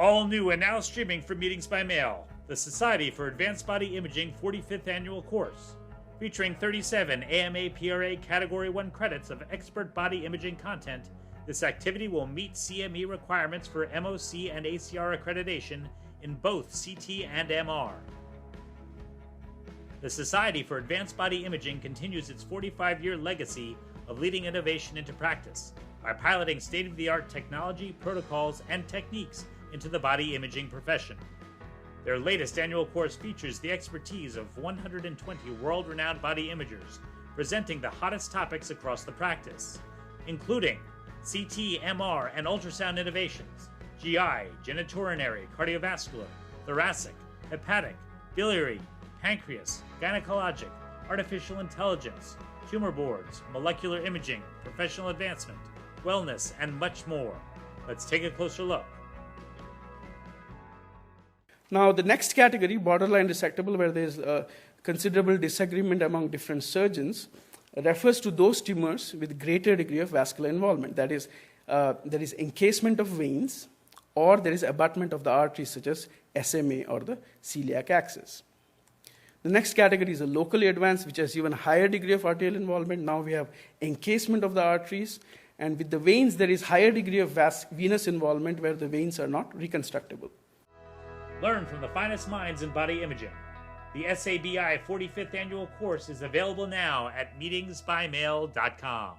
All new and now streaming from Meetings by Mail, the Society for Advanced Body Imaging 45th Annual Course, featuring 37 AMA PRA Category 1 credits of expert body imaging content. This activity will meet CME requirements for MOC and ACR accreditation in both CT and MR. The Society for Advanced Body Imaging continues its 45-year legacy of leading innovation into practice by piloting state-of-the-art technology, protocols, and techniques into the body imaging profession. Their latest annual course features the expertise of 120 world-renowned body imagers, presenting the hottest topics across the practice, including CT, MR, and ultrasound innovations, GI, genitourinary, cardiovascular, thoracic, hepatic, biliary, pancreas, gynecologic, artificial intelligence, tumor boards, molecular imaging, professional advancement, wellness, and much more. Let's take a closer look. Now, the next category, borderline resectable, where there is a considerable disagreement among different surgeons, refers to those tumors with greater degree of vascular involvement. That is, there is encasement of veins, or there is abutment of the arteries, such as SMA or the celiac axis. The next category is a locally advanced, which has even higher degree of arterial involvement. Now we have encasement of the arteries, and with the veins, there is higher degree of venous involvement, where the veins are not reconstructible. Learn from the finest minds in body imaging. The SABI 45th Annual Course is available now at meetingsbymail.com.